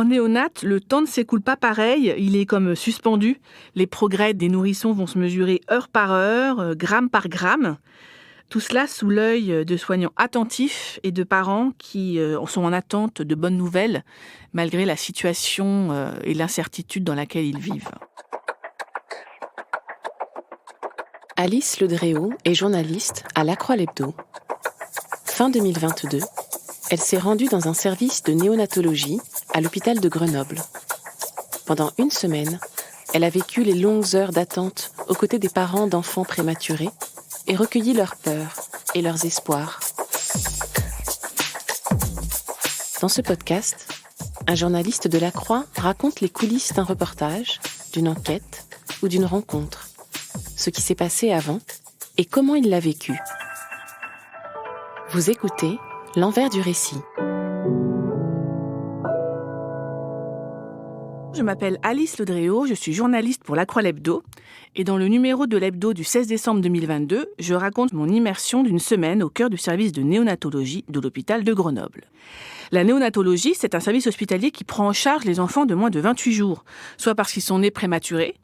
En néonat, le temps ne s'écoule pas pareil, il est comme suspendu. Les progrès des nourrissons vont se mesurer heure par heure, gramme par gramme. Tout cela sous l'œil de soignants attentifs et de parents qui sont en attente de bonnes nouvelles, malgré la situation et l'incertitude dans laquelle ils vivent. Alice Ledréau est journaliste à La Croix l'Hebdo. Fin 2022, elle s'est rendue dans un service de néonatologie à l'hôpital de Grenoble. Pendant une semaine, elle a vécu les longues heures d'attente aux côtés des parents d'enfants prématurés et recueilli leurs peurs et leurs espoirs. Dans ce podcast, un journaliste de La Croix raconte les coulisses d'un reportage, d'une enquête ou d'une rencontre, ce qui s'est passé avant et comment il l'a vécu. Vous écoutez L'envers du récit. Je m'appelle Alice Ledréau, je suis journaliste pour La Croix l'Hebdo. Et dans le numéro de l'Hebdo du 16 décembre 2022, je raconte mon immersion d'une semaine au cœur du service de néonatologie de l'hôpital de Grenoble. La néonatologie, c'est un service hospitalier qui prend en charge les enfants de moins de 28 jours, soit parce qu'ils sont nés prématurés,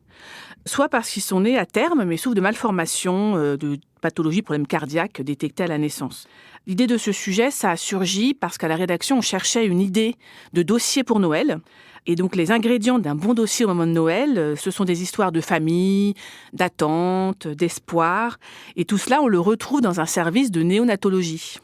soit parce qu'ils sont nés à terme, mais souffrent de malformations, de pathologies, problèmes cardiaques détectés à la naissance. L'idée de ce sujet, ça a surgi parce qu'à la rédaction, on cherchait une idée de dossier pour Noël. Et donc, les ingrédients d'un bon dossier au moment de Noël, ce sont des histoires de famille, d'attente, d'espoir. Et tout cela, on le retrouve dans un service de néonatologie.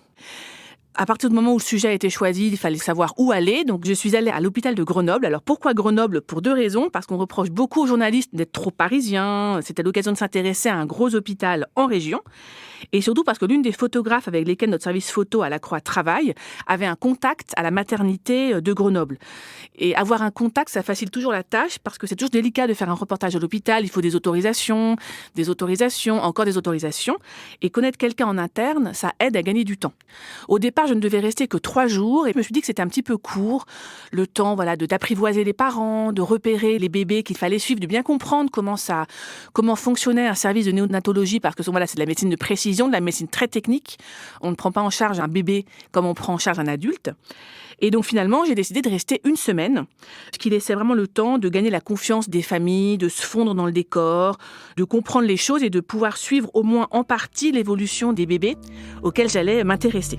À partir du moment où le sujet a été choisi, il fallait savoir où aller. Donc, je suis allée à l'hôpital de Grenoble. Alors, pourquoi Grenoble ? Pour deux raisons. Parce qu'on reproche beaucoup aux journalistes d'être trop parisiens. C'était l'occasion de s'intéresser à un gros hôpital en région. Et surtout parce que l'une des photographes avec lesquelles notre service photo à La Croix travaille avait un contact à la maternité de Grenoble. Et avoir un contact, ça facilite toujours la tâche parce que c'est toujours délicat de faire un reportage à l'hôpital. Il faut des autorisations, encore des autorisations. Et connaître quelqu'un en interne, ça aide à gagner du temps. Au départ, je ne devais rester que 3 jours et je me suis dit que c'était un petit peu court. Le temps, d'apprivoiser les parents, de repérer les bébés qu'il fallait suivre, de bien comprendre comment fonctionnait un service de néonatologie parce que c'est de la médecine de précision, de la médecine très technique. On ne prend pas en charge un bébé comme on prend en charge un adulte. Et donc finalement, j'ai décidé de rester une semaine, ce qui laissait vraiment le temps de gagner la confiance des familles, de se fondre dans le décor, de comprendre les choses et de pouvoir suivre au moins en partie l'évolution des bébés auxquels j'allais m'intéresser.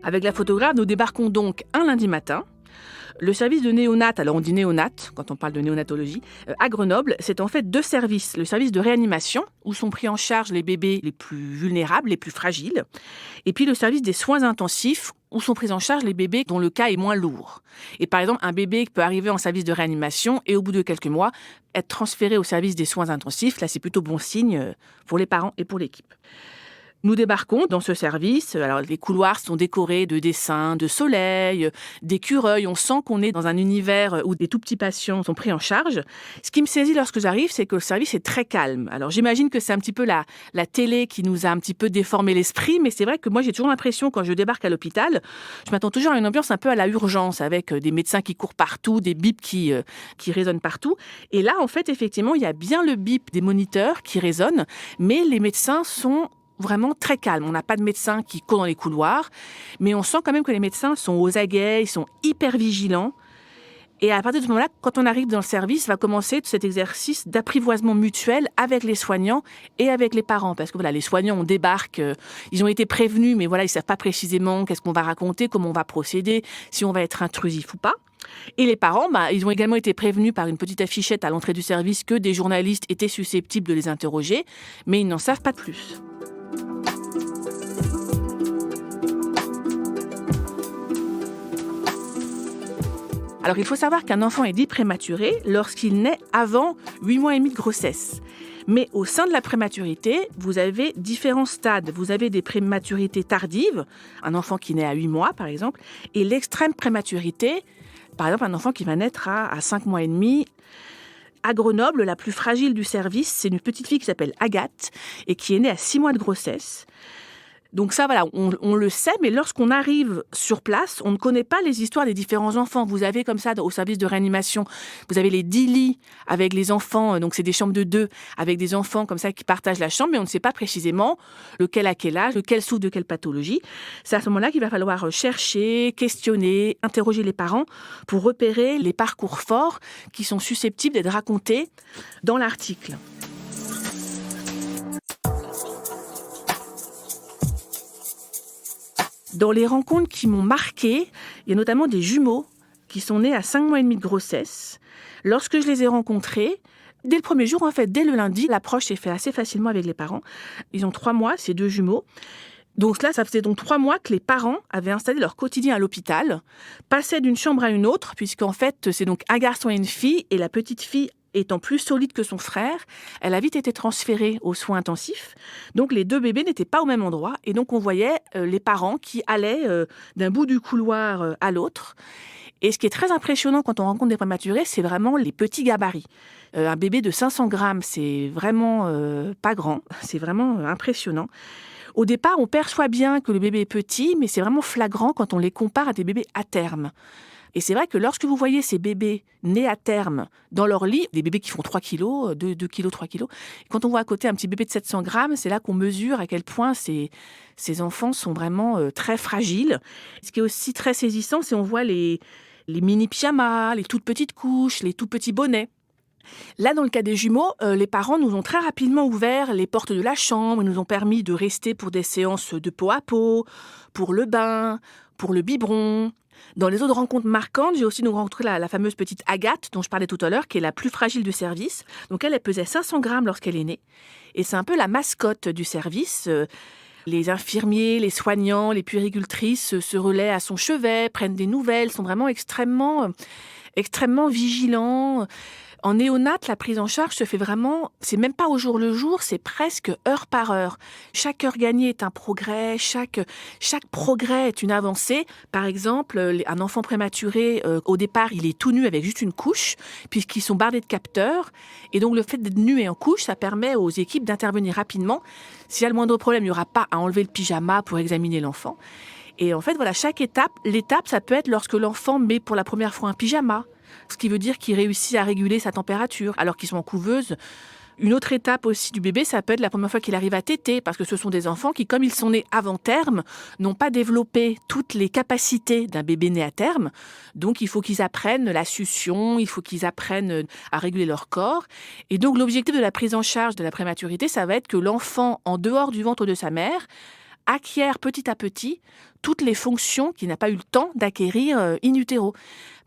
Avec la photographe, nous débarquons donc un lundi matin. Le service de néonat, alors on dit néonat quand on parle de néonatologie, à Grenoble, c'est en fait 2 services. Le service de réanimation, où sont pris en charge les bébés les plus vulnérables, les plus fragiles. Et puis le service des soins intensifs, où sont pris en charge les bébés dont le cas est moins lourd. Et par exemple, un bébé peut arriver en service de réanimation et au bout de quelques mois, être transféré au service des soins intensifs. Là, c'est plutôt bon signe pour les parents et pour l'équipe. Nous débarquons dans ce service. Alors, les couloirs sont décorés de dessins, de soleil, d'écureuils. On sent qu'on est dans un univers où des tout petits patients sont pris en charge. Ce qui me saisit lorsque j'arrive, c'est que le service est très calme. Alors, j'imagine que c'est un petit peu la télé qui nous a un petit peu déformé l'esprit, mais c'est vrai que moi, j'ai toujours l'impression, quand je débarque à l'hôpital, je m'attends toujours à une ambiance un peu à la urgence, avec des médecins qui courent partout, des bips qui résonnent partout. Et là, en fait, effectivement, il y a bien le bip des moniteurs qui résonnent, mais les médecins sont vraiment très calme. On n'a pas de médecins qui courent dans les couloirs, mais on sent quand même que les médecins sont aux aguets, ils sont hyper vigilants. Et à partir de ce moment-là, quand on arrive dans le service, va commencer cet exercice d'apprivoisement mutuel avec les soignants et avec les parents. Parce que les soignants, on débarque, ils ont été prévenus, mais ils ne savent pas précisément qu'est-ce qu'on va raconter, comment on va procéder, si on va être intrusif ou pas. Et les parents, ils ont également été prévenus par une petite affichette à l'entrée du service que des journalistes étaient susceptibles de les interroger, mais ils n'en savent pas plus. Alors, il faut savoir qu'un enfant est dit prématuré lorsqu'il naît avant 8 mois et demi de grossesse. Mais au sein de la prématurité, vous avez différents stades. Vous avez des prématurités tardives, un enfant qui naît à 8 mois, par exemple, et l'extrême prématurité, par exemple, un enfant qui va naître à 5 mois et demi. À Grenoble, la plus fragile du service, c'est une petite fille qui s'appelle Agathe et qui est née à 6 mois de grossesse. Donc ça, voilà, on le sait, mais lorsqu'on arrive sur place, on ne connaît pas les histoires des différents enfants. Vous avez comme ça, au service de réanimation, vous avez les 10 lits avec les enfants, donc c'est des chambres de 2, avec des enfants comme ça qui partagent la chambre, mais on ne sait pas précisément lequel a quel âge, lequel souffre de quelle pathologie. C'est à ce moment-là qu'il va falloir chercher, questionner, interroger les parents pour repérer les parcours forts qui sont susceptibles d'être racontés dans l'article. Dans les rencontres qui m'ont marquée, il y a notamment des jumeaux qui sont nés à 5 mois et demi de grossesse. Lorsque je les ai rencontrés, dès le premier jour, en fait, dès le lundi, l'approche s'est faite assez facilement avec les parents. Ils ont 3 mois, ces 2 jumeaux. Donc là, ça faisait donc 3 mois que les parents avaient installé leur quotidien à l'hôpital, passaient d'une chambre à une autre, puisqu'en fait, c'est donc un garçon et une fille, et la petite fille étant plus solide que son frère, elle a vite été transférée aux soins intensifs. Donc les 2 bébés n'étaient pas au même endroit. Et donc on voyait les parents qui allaient d'un bout du couloir à l'autre. Et ce qui est très impressionnant quand on rencontre des prématurés, c'est vraiment les petits gabarits. Un bébé de 500 grammes, c'est vraiment pas grand. C'est vraiment impressionnant. Au départ, on perçoit bien que le bébé est petit, mais c'est vraiment flagrant quand on les compare à des bébés à terme. Et c'est vrai que lorsque vous voyez ces bébés nés à terme dans leur lit, des bébés qui font 3 kilos, 2 kilos, 3 kilos, quand on voit à côté un petit bébé de 700 grammes, c'est là qu'on mesure à quel point ces enfants sont vraiment très fragiles. Ce qui est aussi très saisissant, c'est on voit les mini-pyjamas, les toutes petites couches, les tout petits bonnets. Là, dans le cas des jumeaux, les parents nous ont très rapidement ouvert les portes de la chambre, ils nous ont permis de rester pour des séances de peau à peau, pour le bain, pour le biberon. Dans les autres rencontres marquantes, j'ai aussi donc rencontré la fameuse petite Agathe, dont je parlais tout à l'heure, qui est la plus fragile du service. Donc elle pesait 500 grammes lorsqu'elle est née. Et c'est un peu la mascotte du service. Les infirmiers, les soignants, les puéricultrices se relaient à son chevet, prennent des nouvelles, sont vraiment extrêmement vigilants. En néonat, la prise en charge se fait vraiment, c'est même pas au jour le jour, c'est presque heure par heure. Chaque heure gagnée est un progrès, chaque progrès est une avancée. Par exemple, un enfant prématuré, au départ, il est tout nu avec juste une couche, puisqu'ils sont bardés de capteurs. Et donc, le fait d'être nu et en couche, ça permet aux équipes d'intervenir rapidement. S'il y a le moindre problème, il n'y aura pas à enlever le pyjama pour examiner l'enfant. Et en fait, voilà, l'étape, ça peut être lorsque l'enfant met pour la première fois un pyjama, ce qui veut dire qu'il réussit à réguler sa température alors qu'ils sont en couveuse. Une autre étape aussi du bébé, ça peut être la première fois qu'il arrive à téter, parce que ce sont des enfants qui, comme ils sont nés avant terme, n'ont pas développé toutes les capacités d'un bébé né à terme. Donc, il faut qu'ils apprennent la succion, il faut qu'ils apprennent à réguler leur corps. Et donc, l'objectif de la prise en charge de la prématurité, ça va être que l'enfant, en dehors du ventre de sa mère, acquiert petit à petit toutes les fonctions qu'il n'a pas eu le temps d'acquérir in utero.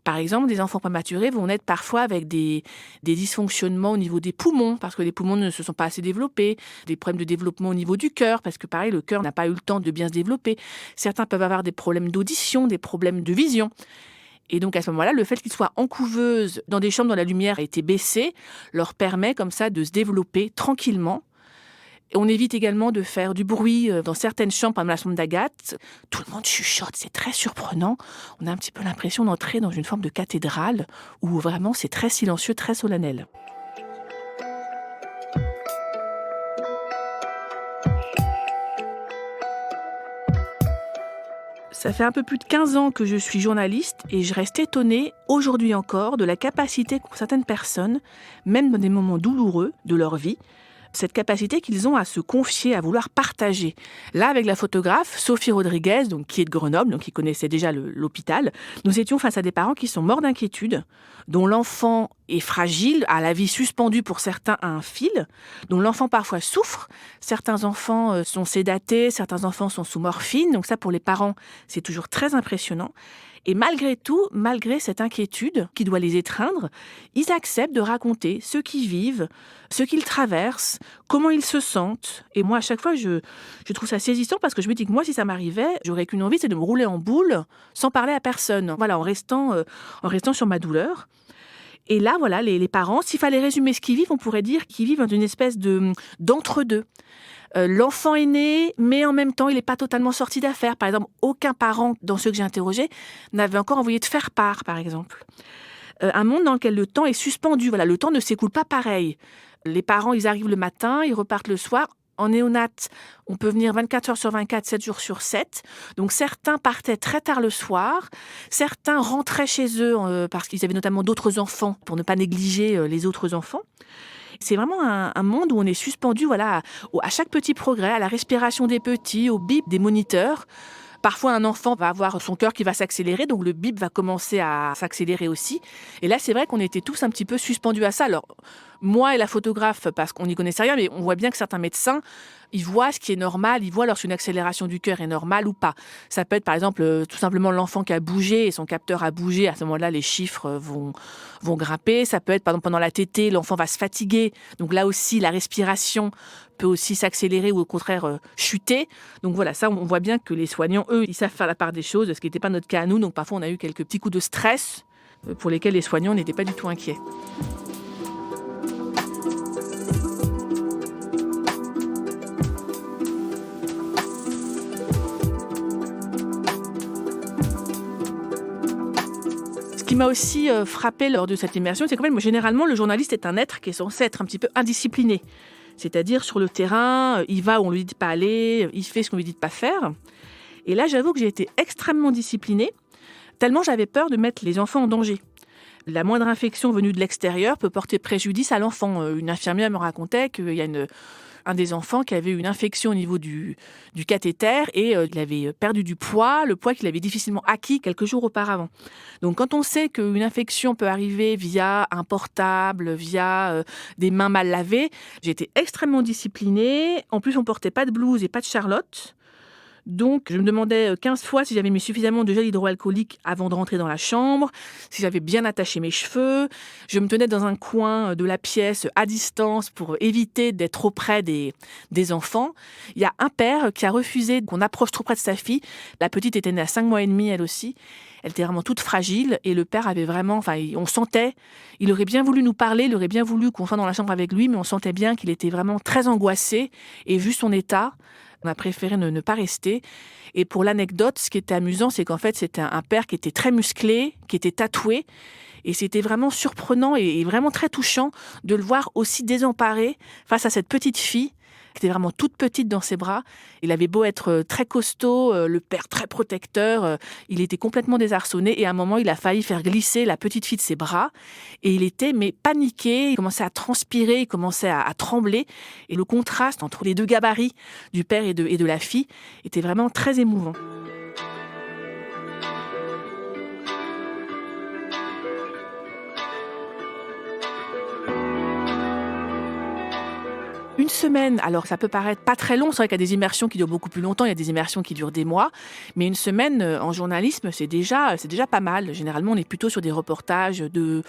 Par exemple, des enfants prématurés vont naître parfois avec des dysfonctionnements au niveau des poumons, parce que les poumons ne se sont pas assez développés, des problèmes de développement au niveau du cœur, parce que pareil, le cœur n'a pas eu le temps de bien se développer. Certains peuvent avoir des problèmes d'audition, des problèmes de vision. Et donc à ce moment-là, le fait qu'ils soient en couveuse, dans des chambres dont la lumière a été baissée, leur permet comme ça de se développer tranquillement. Et on évite également de faire du bruit dans certaines chambres, par exemple la chambre d'Agathe. Tout le monde chuchote, c'est très surprenant. On a un petit peu l'impression d'entrer dans une forme de cathédrale où vraiment c'est très silencieux, très solennel. Ça fait un peu plus de 15 ans que je suis journaliste et je reste étonnée, aujourd'hui encore, de la capacité qu'ont certaines personnes, même dans des moments douloureux de leur vie, cette capacité qu'ils ont à se confier, à vouloir partager. Là, avec la photographe Sophie Rodriguez, donc, qui est de Grenoble, donc, qui connaissait déjà l'hôpital, nous étions face à des parents qui sont morts d'inquiétude, dont l'enfant est fragile, a la vie suspendue pour certains à un fil, dont l'enfant parfois souffre. Certains enfants sont sédatés, certains enfants sont sous morphine. Donc ça, pour les parents, c'est toujours très impressionnant. Et malgré tout, malgré cette inquiétude qui doit les étreindre, ils acceptent de raconter ce qu'ils vivent, ce qu'ils traversent, comment ils se sentent. Et moi, à chaque fois, je trouve ça saisissant parce que je me dis que moi, si ça m'arrivait, j'aurais qu'une envie, c'est de me rouler en boule sans parler à personne. Voilà, en restant sur ma douleur. Et là, voilà, les parents, s'il fallait résumer ce qu'ils vivent, on pourrait dire qu'ils vivent dans une espèce d'entre-deux. L'enfant est né, mais en même temps, il n'est pas totalement sorti d'affaire. Par exemple, aucun parent, dans ceux que j'ai interrogés, n'avait encore envoyé de faire-part, par exemple. Un monde dans lequel le temps est suspendu. Voilà, le temps ne s'écoule pas pareil. Les parents, ils arrivent le matin, ils repartent le soir. En néonate, on peut venir 24 heures sur 24, 7 jours sur 7. Donc certains partaient très tard le soir, certains rentraient chez eux parce qu'ils avaient notamment d'autres enfants pour ne pas négliger les autres enfants. C'est vraiment un monde où on est suspendu à chaque petit progrès, à la respiration des petits, au bip des moniteurs. Parfois, un enfant va avoir son cœur qui va s'accélérer, donc le bip va commencer à s'accélérer aussi. Et là, c'est vrai qu'on était tous un petit peu suspendus à ça. Alors, moi et la photographe, parce qu'on n'y connaissait rien, mais on voit bien que certains médecins, ils voient ce qui est normal, ils voient lorsqu'une accélération du cœur est normale ou pas. Ça peut être, par exemple, tout simplement l'enfant qui a bougé et son capteur a bougé. À ce moment-là, les chiffres vont grimper. Ça peut être, par exemple, pendant la tétée, l'enfant va se fatiguer. Donc là aussi, la respiration peut aussi s'accélérer ou au contraire chuter. Donc voilà, ça, on voit bien que les soignants, eux, ils savent faire la part des choses, ce qui n'était pas notre cas à nous. Donc parfois, on a eu quelques petits coups de stress pour lesquels les soignants n'étaient pas du tout inquiets. Ce qui m'a aussi frappé lors de cette immersion, c'est quand même, généralement, le journaliste est un être qui est censé être un petit peu indiscipliné. C'est-à-dire, sur le terrain, il va où on lui dit de pas aller, il fait ce qu'on lui dit de pas faire. Et là, j'avoue que j'ai été extrêmement disciplinée, tellement j'avais peur de mettre les enfants en danger. La moindre infection venue de l'extérieur peut porter préjudice à l'enfant. Une infirmière me racontait qu'il y a un des enfants qui avait eu une infection au niveau du cathéter et il avait perdu du poids, le poids qu'il avait difficilement acquis quelques jours auparavant. Donc quand on sait qu'une infection peut arriver via un portable, via des mains mal lavées, j'ai été extrêmement disciplinée. En plus, on ne portait pas de blouse et pas de charlotte. Donc, je me demandais 15 fois si j'avais mis suffisamment de gel hydroalcoolique avant de rentrer dans la chambre, si j'avais bien attaché mes cheveux. Je me tenais dans un coin de la pièce à distance pour éviter d'être trop près des enfants. Il y a un père qui a refusé qu'on approche trop près de sa fille. La petite était née à 5 mois et demi, elle aussi. Elle était vraiment toute fragile et le père avait vraiment, on sentait, il aurait bien voulu nous parler, il aurait bien voulu qu'on soit dans la chambre avec lui, mais on sentait bien qu'il était vraiment très angoissé et vu son état, on a préféré ne pas rester. Et pour l'anecdote, ce qui était amusant, c'est qu'en fait, c'était un père qui était très musclé, qui était tatoué. Et c'était vraiment surprenant et vraiment très touchant de le voir aussi désemparé face à cette petite fille qui était vraiment toute petite dans ses bras. Il avait beau être très costaud, le père très protecteur, il était complètement désarçonné et à un moment, il a failli faire glisser la petite fille de ses bras et il était paniqué, il commençait à transpirer, il commençait à trembler et le contraste entre les deux gabarits du père et de la fille était vraiment très émouvant. Une semaine, alors ça peut paraître pas très long, c'est vrai qu'il y a des immersions qui durent beaucoup plus longtemps, il y a des immersions qui durent des mois, mais une semaine en journalisme, c'est déjà pas mal. Généralement, on est plutôt sur des reportages de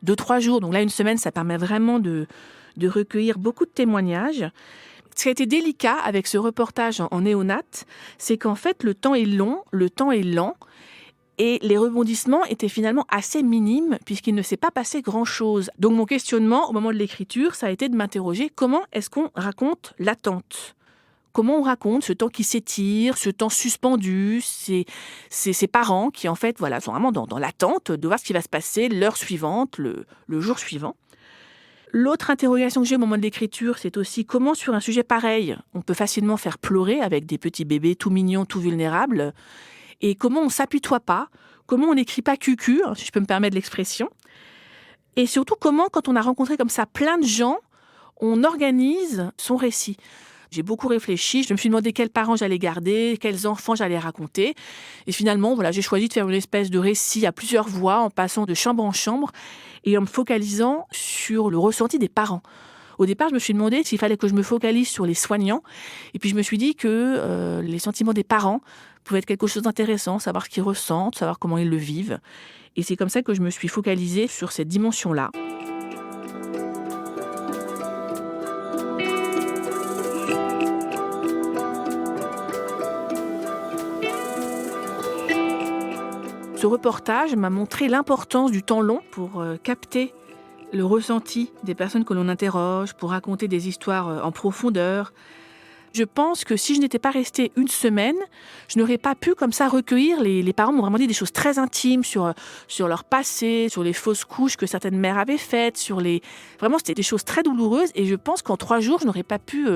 2-3 jours, donc là, une semaine, ça permet vraiment de recueillir beaucoup de témoignages. Ce qui a été délicat avec ce reportage en néonate, c'est qu'en fait, le temps est long, le temps est lent, et les rebondissements étaient finalement assez minimes puisqu'il ne s'est pas passé grand-chose. Donc mon questionnement au moment de l'écriture, ça a été de m'interroger comment est-ce qu'on raconte l'attente ? Comment on raconte ce temps qui s'étire, ce temps suspendu, ces parents qui en fait sont vraiment dans l'attente de voir ce qui va se passer l'heure suivante, le jour suivant. L'autre interrogation que j'ai au moment de l'écriture, c'est aussi comment sur un sujet pareil, on peut facilement faire pleurer avec des petits bébés tout mignons, tout vulnérables. Et comment on ne s'apitoie pas, comment on n'écrit pas cucu, si je peux me permettre l'expression. Et surtout, comment, quand on a rencontré comme ça plein de gens, on organise son récit. J'ai beaucoup réfléchi, je me suis demandé quels parents j'allais garder, quels enfants j'allais raconter. Et finalement, j'ai choisi de faire une espèce de récit à plusieurs voix, en passant de chambre en chambre, et en me focalisant sur le ressenti des parents. Au départ, je me suis demandé s'il fallait que je me focalise sur les soignants. Et puis, je me suis dit que les sentiments des parents pouvaient être quelque chose d'intéressant, savoir ce qu'ils ressentent, savoir comment ils le vivent. Et c'est comme ça que je me suis focalisée sur cette dimension-là. Ce reportage m'a montré l'importance du temps long pour capter le ressenti des personnes que l'on interroge, pour raconter des histoires en profondeur. Je pense que si je n'étais pas restée une semaine, je n'aurais pas pu comme ça recueillir. Les parents m'ont vraiment dit des choses très intimes sur leur passé, sur les fausses couches que certaines mères avaient faites, Vraiment, c'était des choses très douloureuses et je pense qu'en 3 jours, je n'aurais pas pu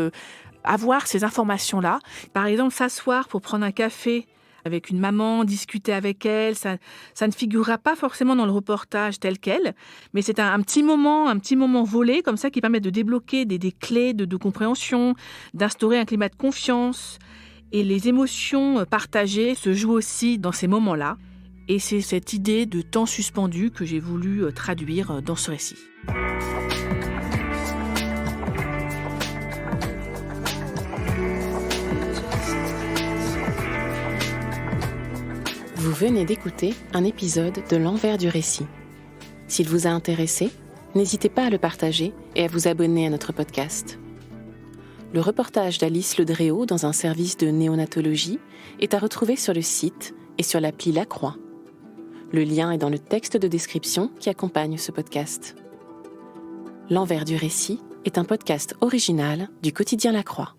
avoir ces informations-là. Par exemple, s'asseoir pour prendre un café avec une maman, discuter avec elle, ça ne figurera pas forcément dans le reportage tel quel, mais c'est un petit moment volé comme ça qui permet de débloquer des clés de compréhension, d'instaurer un climat de confiance. Et les émotions partagées se jouent aussi dans ces moments-là. Et c'est cette idée de temps suspendu que j'ai voulu traduire dans ce récit. Vous venez d'écouter un épisode de L'Envers du récit. S'il vous a intéressé, n'hésitez pas à le partager et à vous abonner à notre podcast. Le reportage d'Alice Ledréau dans un service de néonatologie est à retrouver sur le site et sur l'appli La Croix. Le lien est dans le texte de description qui accompagne ce podcast. L'Envers du récit est un podcast original du quotidien La Croix.